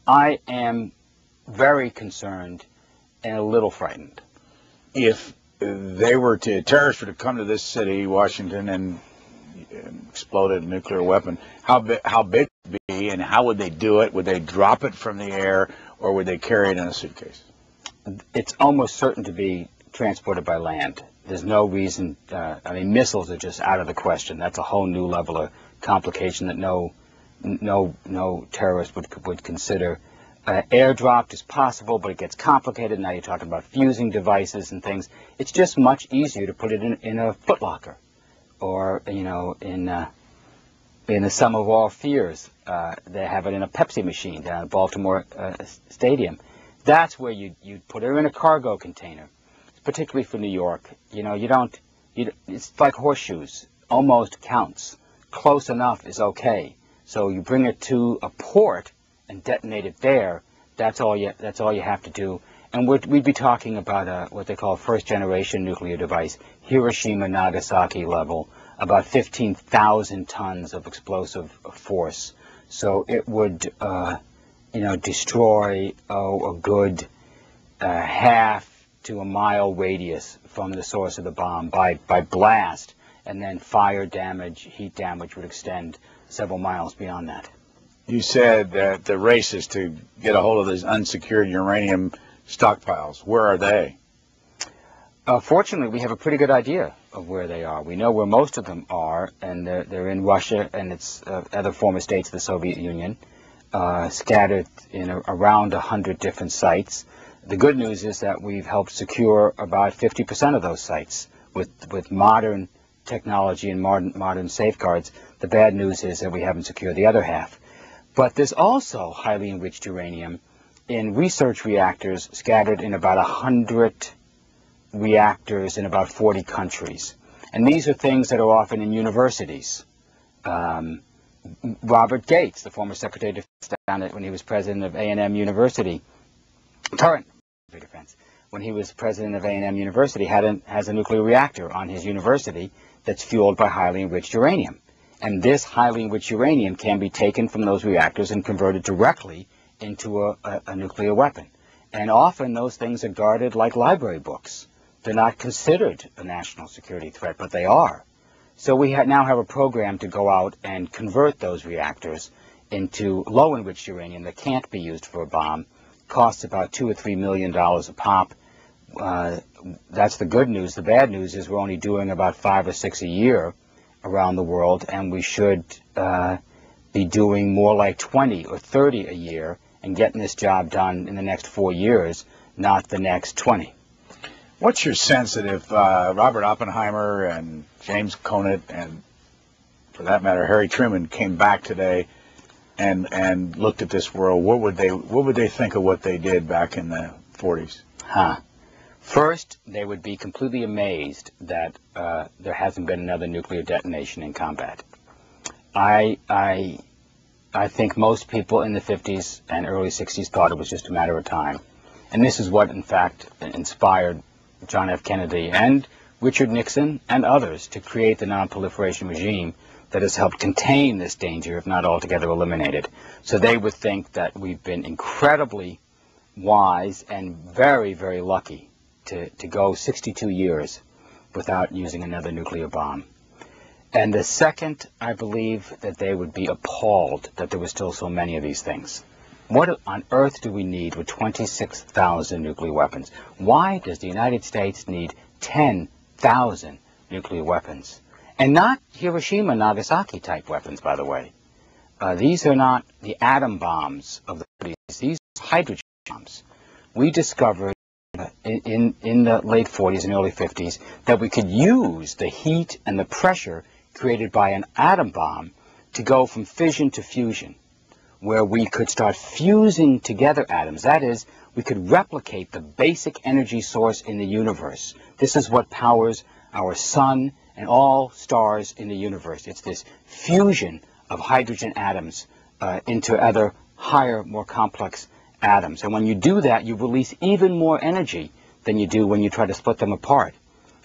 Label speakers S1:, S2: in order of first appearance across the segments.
S1: I am very concerned and a little frightened.
S2: If terrorists were to come to this city, Washington, and explode a nuclear weapon, how big would it be, and how would they do it? Would they drop it from the air, or would they carry it in a suitcase?
S1: It's almost certain to be transported by land. There's no reason, I mean, missiles are just out of the question. That's a whole new level of complication that no terrorist would consider. Airdrop is possible, but it gets complicated. Now you're talking about fusing devices and things. It's just much easier to put it in a footlocker, or in the Sum of All Fears. They have it in a Pepsi machine down at Baltimore Stadium. That's where you'd put it in a cargo container, particularly for New York. It's like horseshoes. Almost counts. Close enough is okay. So you bring it to a port and detonate it there. That's all you have to do. And we'd be talking about what they call a first-generation nuclear device, Hiroshima, Nagasaki level, about 15,000 tons of explosive force. So it would, destroy a good half to a mile radius from the source of the bomb by blast, and then fire damage, heat damage would extend several miles beyond that.
S2: You said that the race is to get a hold of these unsecured uranium stockpiles. Where are they?
S1: Fortunately, we have a pretty good idea of where they are. We know where most of them are, and they're in Russia and its other former states of the Soviet Union, scattered in around 100 different sites. The good news is that we've helped secure about 50% of those sites with modern technology and modern safeguards. The bad news is that we haven't secured the other half. But there's also highly enriched uranium in research reactors scattered in about 100 reactors in about 40 countries. And these are things that are often in universities. Robert Gates, the former Secretary of Defense, when he was president of A&M University, current Secretary of Defense, when he was president of A&M University, has a nuclear reactor on his university that's fueled by highly enriched uranium. And this highly enriched uranium can be taken from those reactors and converted directly into a nuclear weapon. And often those things are guarded like library books. They're not considered a national security threat, but they are. So we now have a program to go out and convert those reactors into low-enriched uranium that can't be used for a bomb. Costs about $2 or $3 million a pop. That's the good news. The bad news is we're only doing about 5 or 6 a year around the world, and we should be doing more like 20 or 30 a year and getting this job done in the next 4 years, not the next 20.
S2: What's your sense that if Robert Oppenheimer and James Conant and, for that matter, Harry Truman came back today and looked at this world, what would they think of what they did back in the 40s?
S1: First, they would be completely amazed that there hasn't been another nuclear detonation in combat. I think most people in the 50s and early 60s thought it was just a matter of time. And this is what, in fact, inspired John F. Kennedy and Richard Nixon and others to create the non-proliferation regime that has helped contain this danger, if not altogether eliminate it. So they would think that we've been incredibly wise and very, very lucky to go 62 years without using another nuclear bomb. And the second, I believe that they would be appalled that there were still so many of these things. What on earth do we need with 26,000 nuclear weapons? Why does the United States need 10,000 nuclear weapons? And not Hiroshima, Nagasaki type weapons, by the way. These are not the atom bombs of the 40s. These are hydrogen bombs. We discovered in the late 40s and early 50s that we could use the heat and the pressure created by an atom bomb to go from fission to fusion, where we could start fusing together atoms. That is, we could replicate the basic energy source in the universe. This is what powers our sun and all stars in the universe. It's this fusion of hydrogen atoms into other higher, more complex atoms. And when you do that, you release even more energy than you do when you try to split them apart.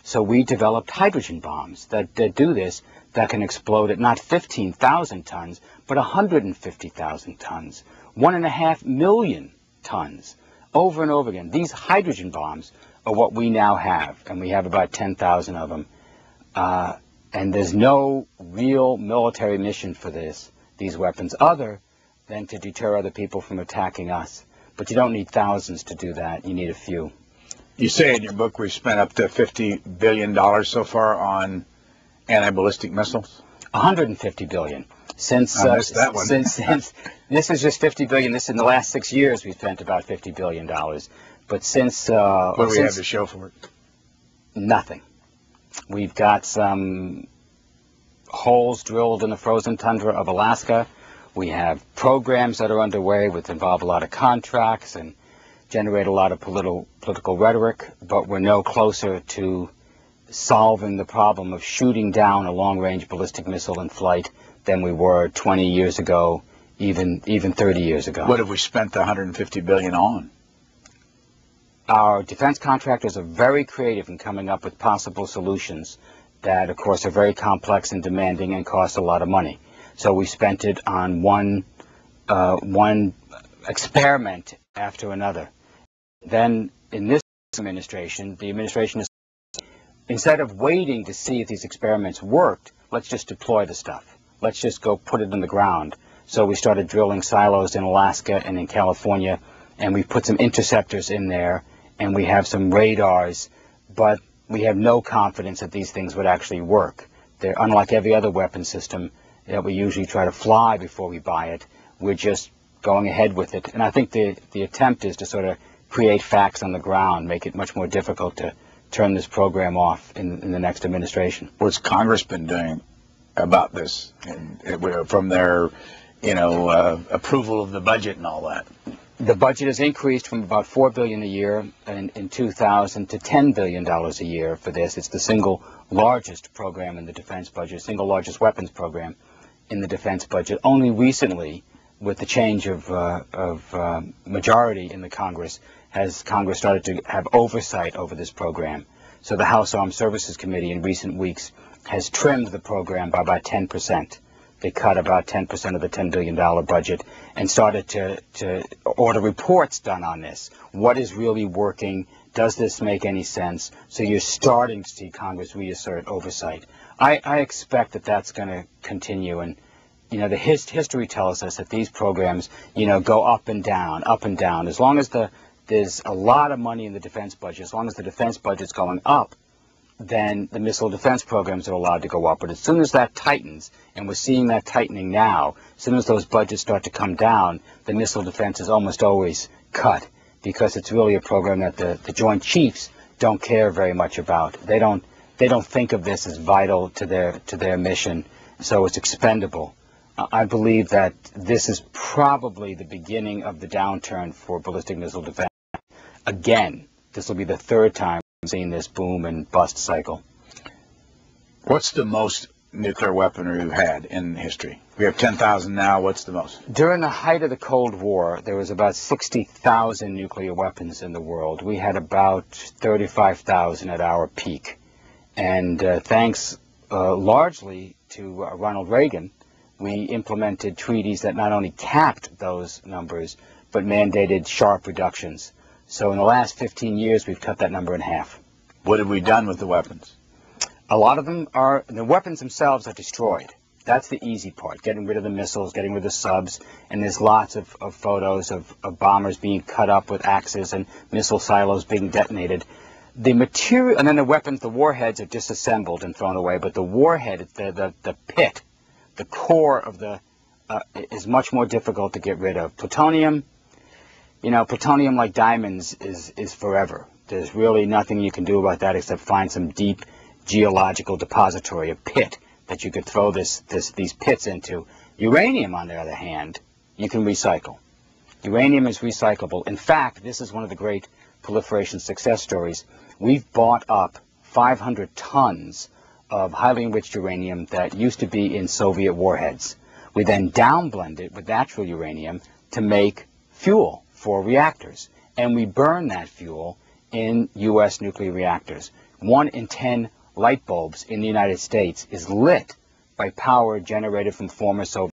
S1: So we developed hydrogen bombs that do this, that can explode at not 15,000 tons, but 150,000 tons, 1.5 million tons, over and over again. These hydrogen bombs are what we now have, and we have about 10,000 of them. And there's no real military mission for these weapons, other than to deter other people from attacking us. But you don't need thousands to do that. You need a few.
S2: You say in your book we've spent up to $50 billion so far on anti-ballistic missiles?
S1: $150 billion. Since this is just $50 billion. This in the last 6 years we've spent about $50 billion. But since
S2: what do we have to show for it?
S1: Nothing. We've got some holes drilled in the frozen tundra of Alaska. We have programs that are underway which involve a lot of contracts and generate a lot of political rhetoric, but we're no closer to solving the problem of shooting down a long-range ballistic missile in flight than we were 20 years ago, even 30 years ago.
S2: What have we spent the $150 billion on?
S1: Our defense contractors are very creative in coming up with possible solutions that, of course, are very complex and demanding and cost a lot of money. So we spent it on one experiment after another. Then in this administration, the administration is, instead of waiting to see if these experiments worked, let's just deploy the stuff. Let's just go put it in the ground. So we started drilling silos in Alaska and in California, and we put some interceptors in there, and we have some radars, but we have no confidence that these things would actually work. They're unlike every other weapon system that we usually try to fly before we buy it. We're just going ahead with it. And I think the attempt is to sort of create facts on the ground, make it much more difficult to turn this program off in the next administration.
S2: What's Congress been doing about this, from their, approval of the budget and all that?
S1: The budget has increased from about $4 billion a year in 2000 to $10 billion a year for this. It's the single largest program in the defense budget, single largest weapons program in the defense budget. Only recently, with the change of majority in the Congress, has Congress started to have oversight over this program. So the House Armed Services Committee in recent weeks has trimmed the program by about 10%. They cut about 10% of the $10 billion budget and started to order reports done on this. What is really working? Does this make any sense? So you're starting to see Congress reassert oversight. I expect that that's going to continue. And, the history tells us that these programs, go up and down, up and down. As long as there's a lot of money in the defense budget, as long as the defense budget's going up, then the missile defense programs are allowed to go up. But as soon as that tightens, and we're seeing that tightening now, as soon as those budgets start to come down, the missile defense is almost always cut, because it's really a program that the Joint Chiefs don't care very much about. They don't think of this as vital to their mission, so it's expendable. I believe that this is probably the beginning of the downturn for ballistic missile defense. Again, this will be the third time we've seen this boom and bust cycle.
S2: What's the most nuclear weaponry we've had in history? We have 10,000 now. What's the most?
S1: During the height of the Cold War, there was about 60,000 nuclear weapons in the world. We had about 35,000 at our peak. And thanks largely to Ronald Reagan, we implemented treaties that not only capped those numbers, but mandated sharp reductions. So in the last 15 years, we've cut that number in half.
S2: What have we done with the weapons?
S1: A lot of them the weapons themselves are destroyed. That's the easy part, getting rid of the missiles, getting rid of the subs, and there's lots of photos of bombers being cut up with axes and missile silos being detonated. The material, and then the weapons, the warheads are disassembled and thrown away, but the warhead, the pit, the core of is much more difficult to get rid of. Plutonium, plutonium like diamonds is forever. There's really nothing you can do about that except find some deep geological depository, a pit that you could throw these pits into. Uranium, on the other hand, you can recycle. Uranium is recyclable. In fact, this is one of the great proliferation success stories. We've bought up 500 tons of highly enriched uranium that used to be in Soviet warheads. We then downblend it with natural uranium to make fuel for reactors. And we burn that fuel in U.S. nuclear reactors. 1 in 10 light bulbs in the United States is lit by power generated from former Soviet